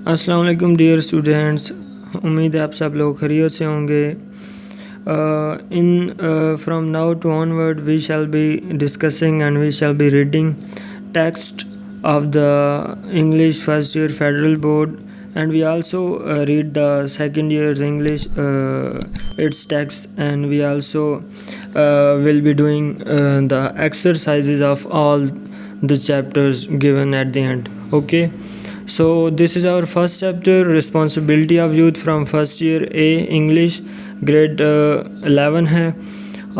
السلام علیکم dear students, امید ہے آپ سب لوگ خیریت سے ہوں گے۔ From now to onward we shall be discussing and we shall be reading text of the English first year federal board and we also read the second years English its text and we also will be doing the exercises of all the chapters given at the end. Okay, so this is our first chapter, responsibility of youth, from first year A English grade 11 ہے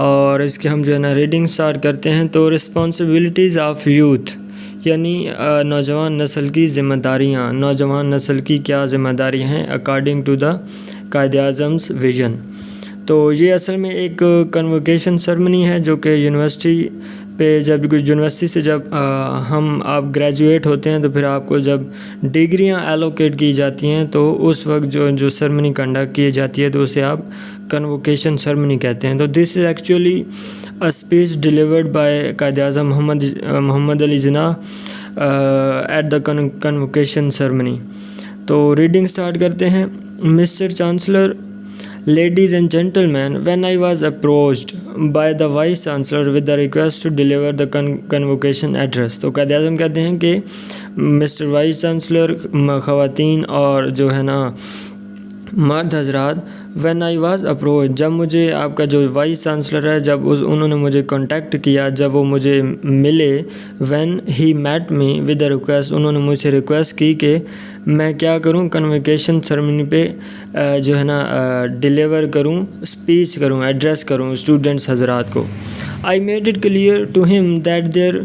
اور اس کے ہم جو ہے نا reading start کرتے ہیں۔ تو responsibilities of youth یعنی نوجوان نسل کی ذمہ داریاں، نوجوان نسل کی کیا ذمہ داریاں ہیں according to the Quaid اعظم's vision. تو یہ اصل میں ایک کنووکیشن سرمنی ہے جو کہ یونیورسٹی پہ یونیورسٹی سے جب آپ گریجویٹ ہوتے ہیں تو پھر آپ کو جب ڈگریاں ایلوکیٹ کی جاتی ہیں تو اس وقت جو سرمنی کنڈکٹ کی جاتی ہے تو اسے آپ کنووکیشن سرمنی کہتے ہیں۔ تو this is actually a speech delivered by Quaid Azam Muhammad Ali Jinnah at the convocation ceremony. تو ریڈنگ سٹارٹ کرتے ہیں۔ Mr chancellor, ladies and gentlemen, when I was approached by the vice chancellor with the request to deliver the convocation address، تو قائد اعظم کہتے ہیں کہ mister vice chancellor, خواتین اور جو ہے نا مرد حضرات، when I was approached، جب مجھے آپ کا جو وائس چانسلر ہے جب انہوں نے مجھے کانٹیکٹ کیا، جب وہ مجھے ملے، when he met me with the request، انہوں نے مجھ سے ریکویسٹ کی کہ میں کیا کروں، کنووکیشن سرمنی پہ جو ہے نا ڈیلیور کروں، اسپیچ کروں، ایڈریس کروں اسٹوڈنٹس حضرات کو۔ I made it clear to him that there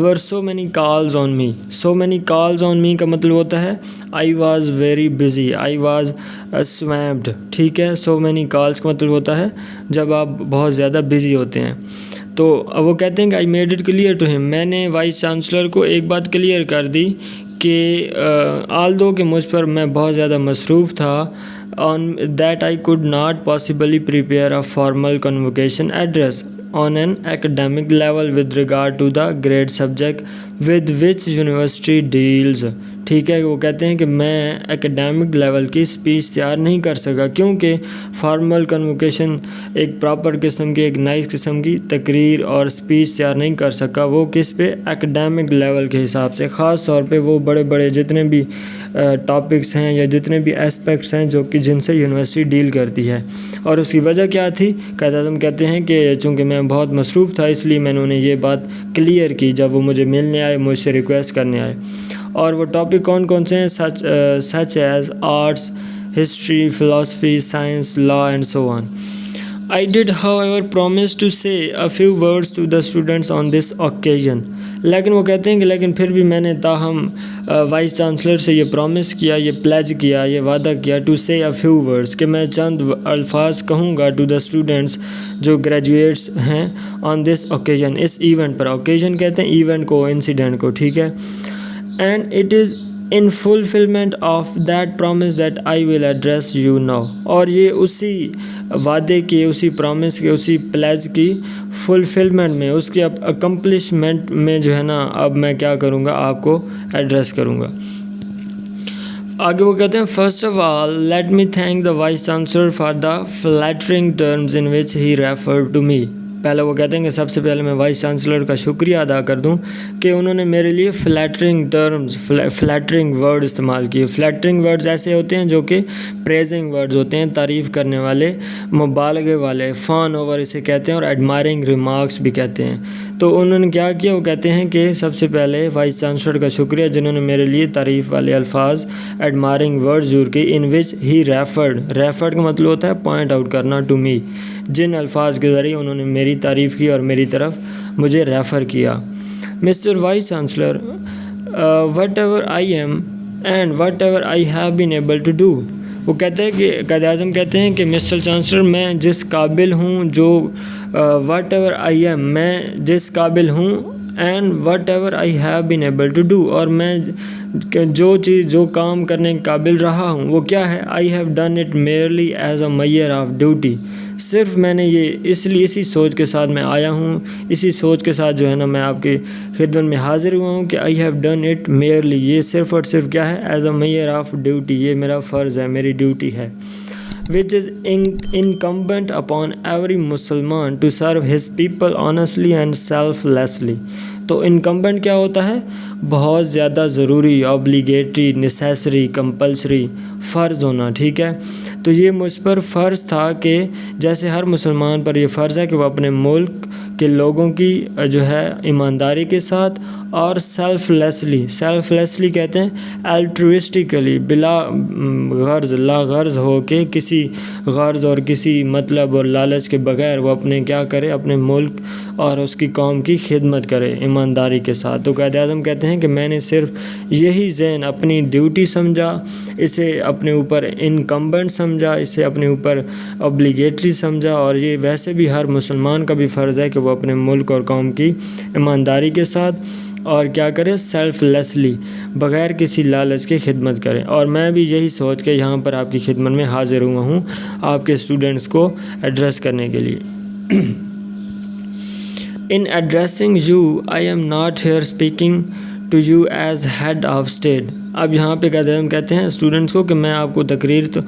were so many calls on me. So many calls on me کا مطلب ہوتا ہے I was very busy, I was swamped، ٹھیک ہے۔ so many calls کا مطلب ہوتا ہے جب آپ بہت زیادہ بزی ہوتے ہیں۔ تو وہ کہتے ہیں کہ I made it clear to him، میں نے وائس چانسلر کو ایک بات کلیئر کر دی کہ although کہ مجھ پر میں بہت زیادہ مصروف تھا، on that I could not possibly prepare a formal convocation address on an academic level with regard to the grade subject with which university deals، ٹھیک ہے۔ وہ کہتے ہیں کہ میں اکیڈیمک لیول کی اسپیچ تیار نہیں کر سکا کیونکہ فارمل کنووکیشن ایک پراپر قسم کی، ایک نائس قسم کی تقریر اور اسپیچ تیار نہیں کر سکا، وہ کس پہ، اکیڈیمک لیول کے حساب سے، خاص طور پہ وہ بڑے بڑے جتنے بھی ٹاپکس ہیں یا جتنے بھی اسپیکٹس ہیں جو کہ جن سے یونیورسٹی ڈیل کرتی ہے۔ اور اس کی وجہ کیا تھی؟ قائد اعظم کہتے ہیں کہ چونکہ میں بہت مصروف تھا اس لیے میں نے انہیں یہ بات کلیئر کی جب وہ مجھے ملنے آئے، مجھ سے ریکویسٹ کرنے آئے۔ اور وہ ٹاپک کون کون سے ہیں؟ Such as arts, history, philosophy, science, law and so on. I did however promise to say a few words to the students on this occasion، لیکن وہ کہتے ہیں کہ لیکن پھر بھی میں نے تاہم وائس چانسلر سے یہ پرومس کیا، یہ پلیج کیا، یہ وعدہ کیا to say a few words کہ میں چند الفاظ کہوں گا to the students جو گریجویٹس ہیں on this occasion، اس ایونٹ پر۔ occasion کہتے ہیں ایونٹ کو، انسیڈنٹ کو، ٹھیک ہے۔ and it is in fulfillment of that promise that I will address you now، اور یہ اسی وعدے کی، اسی پرومس کی، اسی پلیج کی فلفلمنٹ میں، اس کی اکمپلشمنٹ میں جو ہے نا اب میں کیا کروں گا، آپ کو ایڈریس کروں گا۔ آگے وہ کہتے ہیں first of all let me thank the vice chancellor for the flattering terms in which he referred to me، پہلے وہ کہتے ہیں کہ سب سے پہلے میں وائس چانسلر کا شکریہ ادا کر دوں کہ انہوں نے میرے لیے فلیٹرنگ ٹرمز، فلیٹرنگ ورڈ استعمال کیے۔ فلیٹرنگ ورڈز ایسے ہوتے ہیں جو کہ پریزنگ ورڈز ہوتے ہیں، تعریف کرنے والے، مبالغے والے، فان اوور اسے کہتے ہیں، اور ایڈمائرنگ ریمارکس بھی کہتے ہیں۔ تو انہوں نے کیا کیا؟ وہ کہتے ہیں کہ سب سے پہلے وائس چانسلر کا شکریہ جنہوں نے میرے لیے تعریف والے الفاظ، ایڈمائرنگ ورڈ ضرور کی، ان وچ ہی ریفرڈ کا مطلب ہوتا ہے پوائنٹ آؤٹ کرنا، ٹو می، جن الفاظ کے ذریعے انہوں نے میری تعریف کی اور میری طرف مجھے ریفر کیا۔ Mister vice chancellor, whatever I am and whatever I have been able to do, وہ کہتے ہیں کہ قائد اعظم کہتے ہیں کہ مسٹر چانسلر میں جس قابل ہوں، جو وٹ ایور آئی ایم، میں جس قابل ہوں، and whatever I have been able to do, اور میں جو کام کرنے کے قابل رہا ہوں وہ کیا ہے؟ I have done it merely as a measure of duty, صرف میں نے یہ اسی سوچ کے ساتھ میں آیا ہوں، اسی سوچ کے ساتھ جو ہے نا میں آپ کی خدمت میں حاضر ہوا ہوں کہ I have done it merely, یہ صرف اور صرف کیا ہے، as a measure of duty, یہ میرا فرض ہے، میری ڈیوٹی ہے، which is incumbent upon every Musliman to serve his people honestly and selflessly. تو انکمبنٹ کیا ہوتا ہے؟ بہت زیادہ ضروری، obligatory، necessary، compulsory، فرض ہونا، ٹھیک ہے؟ تو یہ مجھ پر فرض تھا کہ جیسے ہر مسلمان پر یہ فرض ہے کہ وہ اپنے ملک کے لوگوں کی جو ہے ایمانداری کے ساتھ اور سیلف لیسلی کہتے ہیں الٹروسٹکلی، بلا غرض، لا غرض ہو کے، کسی غرض اور کسی مطلب اور لالچ کے بغیر وہ اپنے کیا کرے، اپنے ملک اور اس کی قوم کی خدمت کرے ایمانداری کے ساتھ۔ تو قائد اعظم کہتے ہیں کہ میں نے صرف یہی ذہن اپنی ڈیوٹی سمجھا، اسے اپنے اوپر انکمبنٹ سمجھا، اسے اپنے اوپر اوبلیگیٹری سمجھا، اور یہ ویسے بھی ہر مسلمان کا بھی فرض ہے کہ وہ اپنے ملک اور قوم کی ایمانداری کے ساتھ اور کیا کرے، سیلف لیسلی، بغیر کسی لالچ کی خدمت کرے۔ اور میں بھی یہی سوچ کے یہاں پر آپ کی خدمت میں حاضر ہوا ہوں آپ کے اسٹوڈنٹس کو ایڈریس کرنے کے لیے۔ In addressing you, I am not here speaking to you as head of state. اب یہاں پہ قائد اعظم کہتے ہیں اسٹوڈنٹس کو کہ میں آپ کو تقریر تو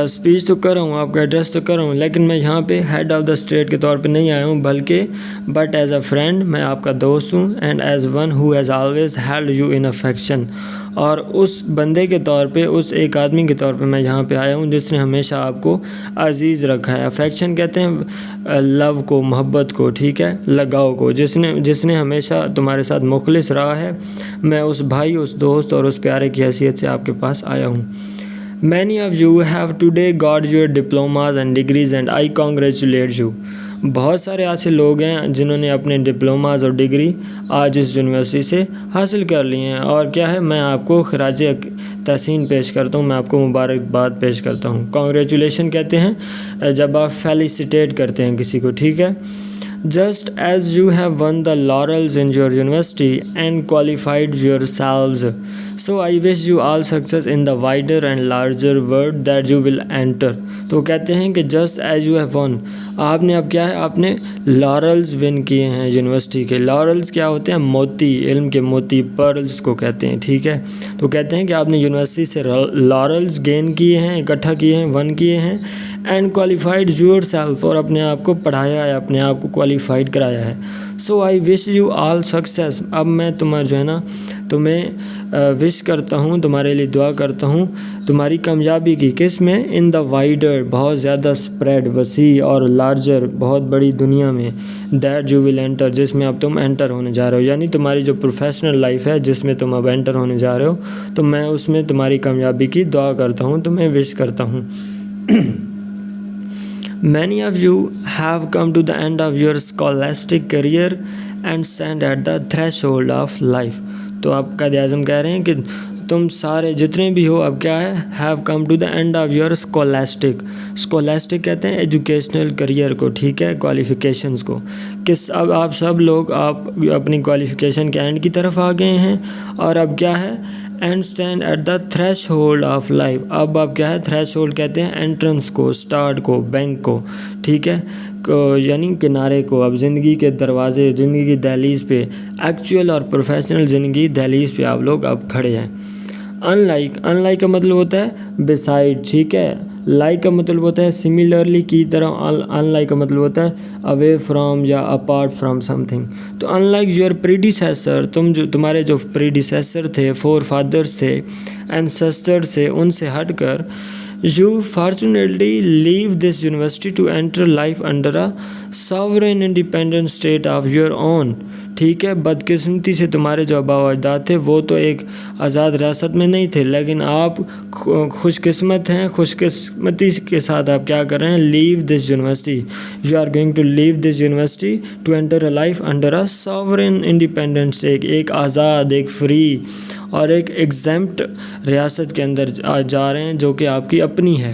اسپیچ تو کر رہا ہوں، آپ کا ایڈریس تو کر رہا ہوں، لیکن میں یہاں پہ ہیڈ آف دا اسٹیٹ کے طور پہ نہیں آیا ہوں، بلکہ بٹ ایز اے فرینڈ، میں آپ کا دوست ہوں، and as one who has always held you in affection, اور اس بندے کے طور پہ، اس ایک آدمی کے طور پہ میں یہاں پہ آیا ہوں جس نے ہمیشہ آپ کو عزیز رکھا ہے۔ افیکشن کہتے ہیں لو کو، محبت کو، ٹھیک ہے، لگاؤ کو، جس نے ہمیشہ تمہارے ساتھ مخلص رہا ہے۔ میں اس بھائی، اس دوست اور اس پیارے کی حیثیت سے آپ کے پاس آیا ہوں۔ Many of you have today got your diplomas and degrees and I congratulate you. بہت سارے ایسے لوگ ہیں جنہوں نے اپنے ڈپلوماز اور ڈگری آج اس یونیورسٹی سے حاصل کر لی ہیں، اور کیا ہے، میں آپ کو خراج تحسین پیش کرتا ہوں، میں آپ کو مبارکباد پیش کرتا ہوں۔ کانگریچولیشن کہتے ہیں جب آپ فیلیسیٹیٹ کرتے ہیں کسی کو، ٹھیک ہے۔ Just as you have won the laurels in your university and qualified yourselves, so I wish you all success in the wider and larger world that you will enter. تو کہتے ہیں کہ just as you have won، آپ نے اب کیا ہے، آپ نے لارلز ون کیے ہیں یونیورسٹی کے۔ لارلز کیا ہوتے ہیں؟ موتی، علم کے موتی، پرلز کو کہتے ہیں، ٹھیک ہے۔ تو کہتے ہیں کہ آپ نے یونیورسٹی سے لارلز گین کیے ہیں، اکٹھا کیے ہیں، ون کیے ہیں، اینڈ کوالیفائڈ یور سیلف، اور اپنے آپ کو پڑھایا ہے، اپنے آپ کو کوالیفائڈ کرایا ہے۔ سو آئی وش یو آل سکسیس، اب میں تمہیں وش کرتا ہوں، تمہارے لیے دعا کرتا ہوں تمہاری کامیابی کی۔ کس میں؟ ان دا وائڈر، بہت زیادہ اسپریڈ، وسیع، اور لارجر، بہت بڑی دنیا میں، دیٹ یو ول انٹر، جس میں اب تم انٹر ہونے جا رہے ہو، یعنی تمہاری جو پروفیشنل لائف ہے جس میں تم اب انٹر ہونے جا رہے ہو، تو میں اس میں تمہاری کامیابی کی دعا کرتا ہوں، تمہیں وش کرتا ہوں۔ Many of you have come to the end of your scholastic career and stand at the threshold of life. تو آپ قائد اعظم کہہ رہے ہیں کہ تم سارے جتنے بھی ہو اب کیا ہے، have come to the end of your scholastic کہتے ہیں ایجوکیشنل کریئر کو، ٹھیک ہے، کوالیفیکیشنز کو۔ اب آپ سب لوگ آپ اپنی کوالیفیکیشن کے اینڈ کی طرف آ گئے ہیں، اور اب کیا ہے، and stand at the threshold of life, اب کیا ہے، تھریش ہولڈ کہتے ہیں انٹرنس کو، اسٹارٹ کو، بینک کو، ٹھیک ہے، یعنی کنارے کو، اب زندگی کے دروازے، زندگی کی دہلیز پہ، ایکچوئل اور پروفیشنل زندگی دہلیز پہ آپ لوگ اب کھڑے ہیں۔ ان لائک کا مطلب ہوتا ہے بسائڈ، ٹھیک ہے، لائک کا مطلب ہوتا ہے سملرلی کی طرح، ان لائک کا مطلب ہوتا ہے اوے فرام یا اپارٹ فرام سم تھنگ۔ تو ان لائک یور پریڈیسیسر، تمہارے جو پریڈیسیسر تھے، فور فادرس تھے، اینسسٹر سے، ان سے ہٹ کر، you fortunately leave this university to enter life under a sovereign independent state of your own. ٹھیک ہے، بدقسمتی سے تمہارے جو آباء و اجداد تھے وہ تو ایک آزاد ریاست میں نہیں تھے، لیکن آپ خوش قسمت ہیں، خوش قسمتی کے ساتھ آپ کیا کر رہے ہیں، leave this university, you are going to leave this university to enter a life under a sovereign independent state, ایک آزاد، ایک فری اور ایک ایگزیمپٹ ریاست کے اندر جا رہے ہیں جو کہ آپ کی اپنی ہے۔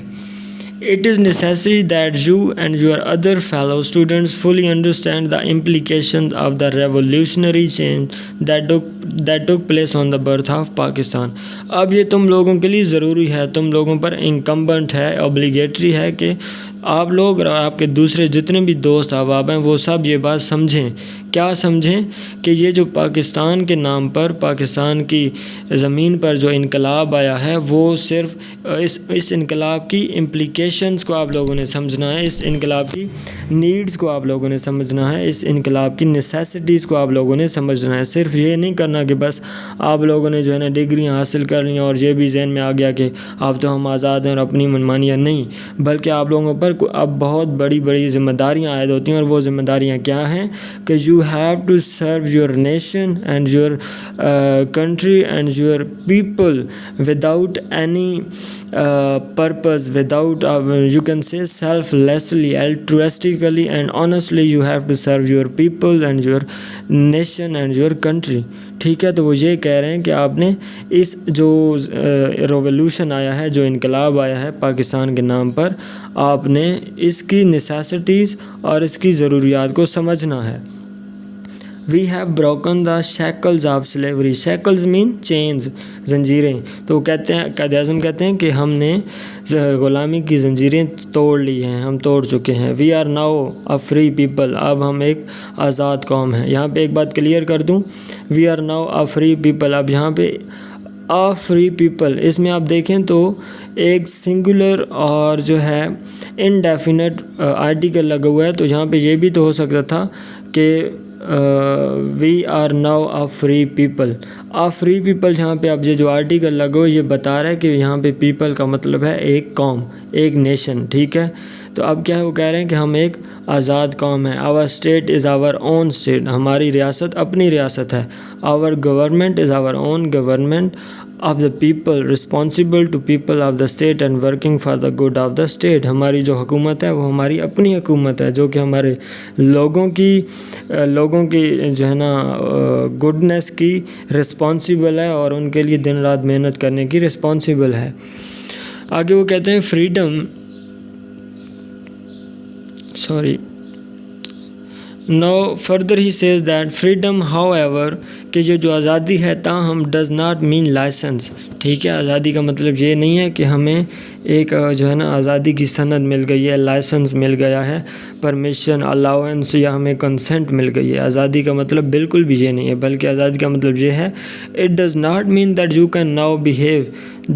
It is necessary that you and your other fellow students fully understand the implications of the revolutionary change that took place on the birth of Pakistan. اب یہ تم لوگوں کے لیے ضروری ہے، تم لوگوں پر انکمبنٹ ہے، اوبلیگیٹری ہے کہ آپ لوگ اور آپ کے دوسرے جتنے بھی دوست احباب ہیں وہ سب یہ بات سمجھیں. کیا سمجھیں؟ کہ یہ جو پاکستان کے نام پر، پاکستان کی زمین پر جو انقلاب آیا ہے، وہ صرف اس انقلاب کی امپلیکیشنز کو آپ لوگوں نے سمجھنا ہے، اس انقلاب کی نیڈز کو آپ لوگوں نے سمجھنا ہے، اس انقلاب کی نیسیسٹیز کو آپ لوگوں نے سمجھنا ہے. صرف یہ نہیں کرنا کہ بس آپ لوگوں نے جو ہے نا ڈگریاں حاصل کر لیں اور یہ بھی ذہن میں آ گیا کہ اب تو ہم آزاد ہیں اور اپنی منمانیاں نہیں، بلکہ آپ لوگوں پر اب بہت بڑی بڑی ذمہ داریاں عائد ہوتی ہیں. اور وہ ذمہ داریاں کیا ہیں؟ کہ you have to serve your nation and your country and your people without any purpose, without you can say selflessly, altruistically and honestly. You have to serve your people and your nation and your country. ٹھیک ہے، تو وہ یہ کہہ رہے ہیں کہ آپ نے اس جو ریولوشن آیا ہے، جو انقلاب آیا ہے پاکستان کے نام پر، آپ نے اس کی نیسیسٹیز اور اس کی ضروریات کو سمجھنا ہے. We have broken the shackles of slavery. Shackles mean chains, زنجیریں. تو وہ کہتے ہیں، قائد اعظم کہتے ہیں کہ ہم نے غلامی کی زنجیریں توڑ لی ہیں، ہم توڑ چکے ہیں. We are now a free people. اب ہم ایک آزاد قوم ہیں. یہاں پہ ایک بات کلیئر کر دوں، We are now a free people. اب یہاں پہ a free people، اس میں آپ دیکھیں تو ایک سنگولر اور جو ہے انڈیفینٹ آرٹیکل لگا ہوا ہے. تو یہاں پہ یہ بھی تو ہو سکتا تھا کہ we are now a free people. A free people یہاں پہ اب یہ جو آرٹیکل لگا ہو یہ بتا رہا ہے کہ یہاں پہ پیپل کا مطلب ہے ایک قوم، ایک نیشن. ٹھیک ہے، تو اب کیا ہے، وہ کہہ رہے ہیں کہ ہم ایک آزاد قوم ہیں. Our state is our own state. ہماری ریاست اپنی ریاست ہے. Our government is our own government of the people, responsible to people of the state and working for the good of the state. ہماری جو حکومت ہے وہ ہماری اپنی حکومت ہے، جو کہ ہمارے لوگوں کی جو ہے نا گڈنس کی رسپانسبل ہے اور ان کے لیے دن رات محنت کرنے کی رسپانسبل ہے. آگے وہ کہتے ہیں freedom Now further he says that freedom, however, کہ یہ جو آزادی ہے تاہم does not mean license. ٹھیک ہے، آزادی کا مطلب یہ نہیں ہے کہ ہمیں ایک جو ہے نا آزادی کی سند مل گئی ہے، لائسنس مل گیا ہے، پرمیشن، الاؤنس یا ہمیں کنسنٹ مل گئی ہے. آزادی کا مطلب بالکل بھی یہ نہیں ہے، بلکہ آزادی کا مطلب یہ ہے it does not mean that you can now behave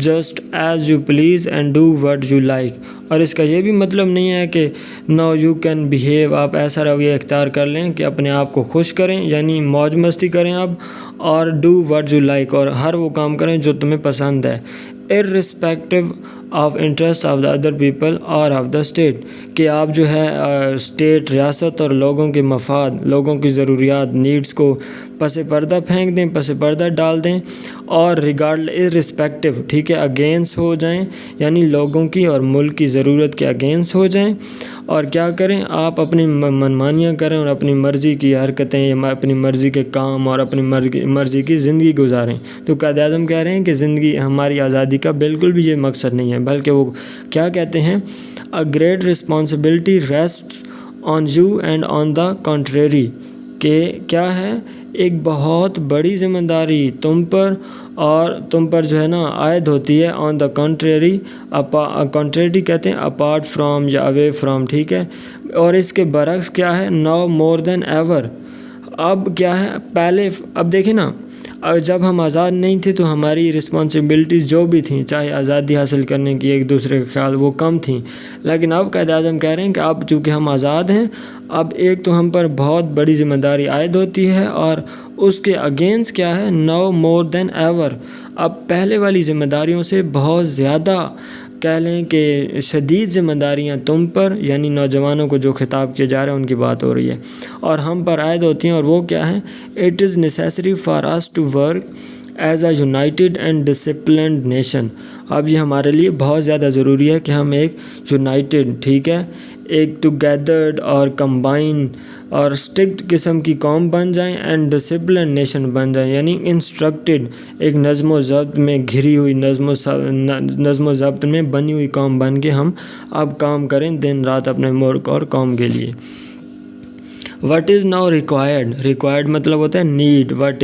just as you please and do what you like. اور اس کا یہ بھی مطلب نہیں ہے کہ now you can behave، آپ ایسا رویہ اختیار کر لیں کہ اپنے آپ کو خوش کریں، یعنی موج مستی کریں اب، اور do what you like، اور ہر وہ کام کریں جو تمہیں پسند ہے، irrespective of interest of the other people or of the state. کہ آپ جو ہے اسٹیٹ، ریاست اور لوگوں کے مفاد، لوگوں کی ضروریات، نیڈز کو پس پردہ پھینک دیں، پس پردہ ڈال دیں، اور irrespective، ٹھیک ہے، اگینسٹ ہو جائیں، یعنی لوگوں کی اور ملک کی ضرورت کے اگینسٹ ہو جائیں. اور کیا کریں، آپ اپنی منمانیاں کریں اور اپنی مرضی کی حرکتیں، اپنی مرضی کے کام اور اپنی مرضی کی زندگی گزاریں. تو قائد اعظم کہہ رہے ہیں کہ زندگی، ہماری آزادی کا بالکل بھی یہ مقصد نہیں ہے، بلکہ وہ کیا کہتے ہیں، a great responsibility rests on you and on the contrary. کہ کیا ہے، ایک بہت بڑی ذمہ داری تم پر اور تم پر جو ہے نا عائد ہوتی ہے. آن دا کنٹریری، کنٹریری کہتے ہیں اپارٹ فرام یا اوے فرام. ٹھیک ہے، اور اس کے برعکس کیا ہے، ناؤ مور دین ایور. اب کیا ہے، پہلے اب دیکھیں نا، جب ہم آزاد نہیں تھے تو ہماری رسپانسبلٹیز جو بھی تھیں، چاہے آزادی حاصل کرنے کی ایک دوسرے کا خیال، وہ کم تھیں. لیکن اب قائد اعظم کہہ رہے ہیں کہ اب چونکہ ہم آزاد ہیں، اب ایک تو ہم پر بہت بڑی ذمہ داری عائد ہوتی ہے، اور اس کے اگینسٹ کیا ہے، نو مور دین ایور. اب پہلے والی ذمہ داریوں سے بہت زیادہ کہہ لیں کہ شدید ذمہ داریاں تم پر، یعنی نوجوانوں کو جو خطاب کیے جا رہے ہیں ان کی بات ہو رہی ہے، اور ہم پر عائد ہوتی ہیں. اور وہ کیا ہیں، it is necessary for us to work as a united and disciplined nation. اب یہ ہمارے لیے بہت زیادہ ضروری ہے کہ ہم ایک یونائٹیڈ، ٹھیک ہے، ایک ٹوگیدرڈ اور کمبائن اور اسٹرکٹ قسم کی قوم بن جائیں، اینڈ ڈسپلن نیشن بن جائیں، یعنی انسٹرکٹیڈ، ایک نظم و ضبط میں گھری ہوئی، نظم و ضبط میں بنی ہوئی قوم بن کے ہم اب کام کریں دن رات اپنے ملک اور قوم کے لیے. What is now required, required مطلب ہوتا ہے need, what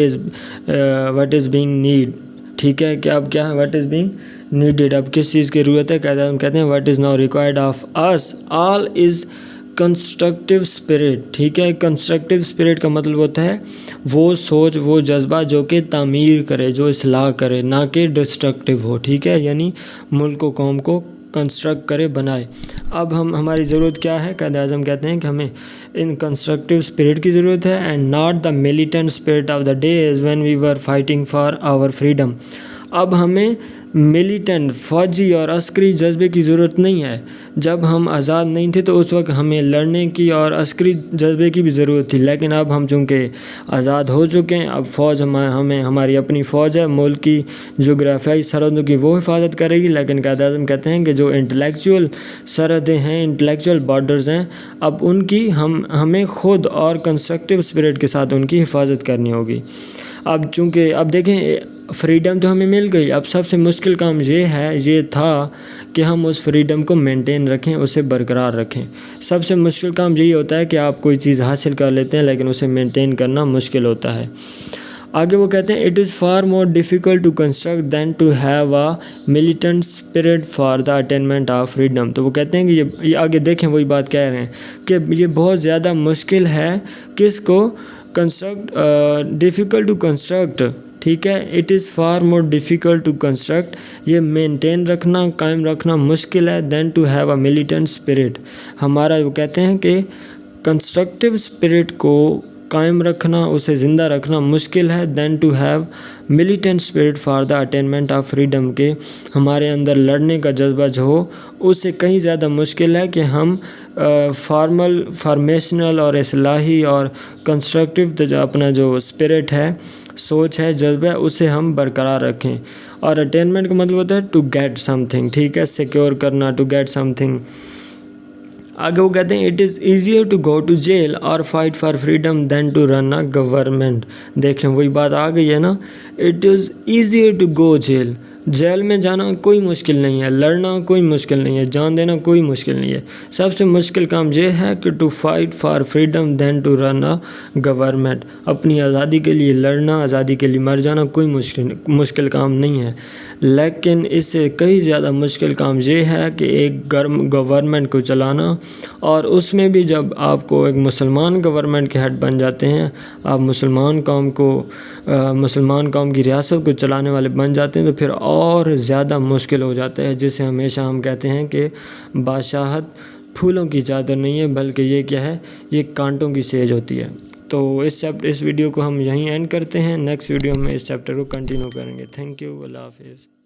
is being need. ٹھیک ہے کہ اب کیا ہے واٹ از بینگ نیڈیڈ, اب کس چیز کی ضرورت ہے. کہتے ہیں what is now required of us all is constructive spirit. ٹھیک ہے, کنسٹرکٹیو اسپرٹ کا مطلب ہوتا ہے وہ سوچ, وہ جذبہ جو کہ تعمیر کرے, جو اصلاح کرے, نہ کہ ڈسٹرکٹیو ہو. ٹھیک ہے, یعنی ملک و قوم کو کنسٹرکٹ کرے, بنائے. اب ہماری ضرورت کیا ہے, قائد اعظم کہتے ہیں کہ ہمیں ان کنسٹرکٹیو اسپرٹ کی ضرورت ہے. And not the militant spirit of the days when we were fighting for our freedom. اب ہمیں ملیٹنٹ, فوجی اور عسکری جذبے کی ضرورت نہیں ہے. جب ہم آزاد نہیں تھے تو اس وقت ہمیں لڑنے کی اور عسکری جذبے کی بھی ضرورت تھی, لیکن اب ہم چونکہ آزاد ہو چکے ہیں, اب فوج ہمیں ہماری اپنی فوج ہے, ملک کی جغرافیائی سرحدوں کی وہ حفاظت کرے گی. لیکن قائد اعظم کہتے ہیں کہ جو انٹلیکچوئل سرحدیں ہیں, انٹلیکچوئل بارڈرز ہیں, اب ان کی ہمیں خود اور کنسٹرکٹیو اسپرٹ کے ساتھ ان کی حفاظت کرنی ہوگی. اب چونکہ اب دیکھیں فریڈم تو ہمیں مل گئی, اب سب سے مشکل کام یہ تھا کہ ہم اس فریڈم کو مینٹین رکھیں, اسے برقرار رکھیں. سب سے مشکل کام یہی ہوتا ہے کہ آپ کوئی چیز حاصل کر لیتے ہیں لیکن اسے مینٹین کرنا مشکل ہوتا ہے. آگے وہ کہتے ہیں it is far more difficult to construct than to have a militant spirit for the attainment of freedom. تو وہ کہتے ہیں کہ یہ آگے دیکھیں وہی بات کہہ رہے ہیں کہ یہ بہت زیادہ مشکل ہے کس کو ڈیفیکلٹ ٹو کنسٹرکٹ. ٹھیک ہے, it is far more difficult to construct, یہ مینٹین رکھنا, قائم رکھنا مشکل ہے, then to have a militant spirit. ہمارا وہ کہتے ہیں کہ کنسٹرکٹیو اسپرٹ کو قائم رکھنا, اسے زندہ رکھنا مشکل ہے, then to have militant spirit for the attainment of freedom, کے ہمارے اندر لڑنے کا جذبہ جو ہو اس سے کہیں زیادہ مشکل ہے کہ ہم فارمیشنل اور اصلاحی اور کنسٹرکٹیو اپنا جو اسپرٹ ہے, سوچ ہے, جذبہ ہے, اسے ہم برقرار رکھیں. اور اٹینمنٹ کا مطلب ہوتا ہے ٹو گیٹ سم تھنگ. ٹھیک ہے, سیکیور کرنا, ٹو گیٹ سم تھنگ. آگے وہ کہتے ہیں it is easier to go to jail or fight for freedom than to run a government. دیکھیں وہی بات آ گئی ہے نا, it is easier to go jail. Jail میں جانا کوئی مشکل نہیں ہے, لڑنا کوئی مشکل نہیں ہے, جان دینا کوئی مشکل نہیں ہے. سب سے مشکل کام یہ ہے کہ to fight for freedom than to run a government. اپنی آزادی کے لیے لڑنا, آزادی کے لیے مر جانا کوئی مشکل کام نہیں ہے. لیکن اس سے کئی زیادہ مشکل کام یہ ہے کہ ایک گورنمنٹ کو چلانا, اور اس میں بھی جب آپ کو ایک مسلمان گورنمنٹ کے ہیڈ بن جاتے ہیں, آپ مسلمان قوم کی ریاست کو چلانے والے بن جاتے ہیں, تو پھر اور زیادہ مشکل ہو جاتا ہے. جسے ہمیشہ ہم کہتے ہیں کہ بادشاہت پھولوں کی چادر نہیں ہے, بلکہ یہ کیا ہے, یہ کانٹوں کی سیج ہوتی ہے. تو اس ویڈیو کو ہم یہیں اینڈ کرتے ہیں. نیکسٹ ویڈیو میں اس چیپٹر کو کنٹینیو کریں گے. تھینک یو, اللہ حافظ.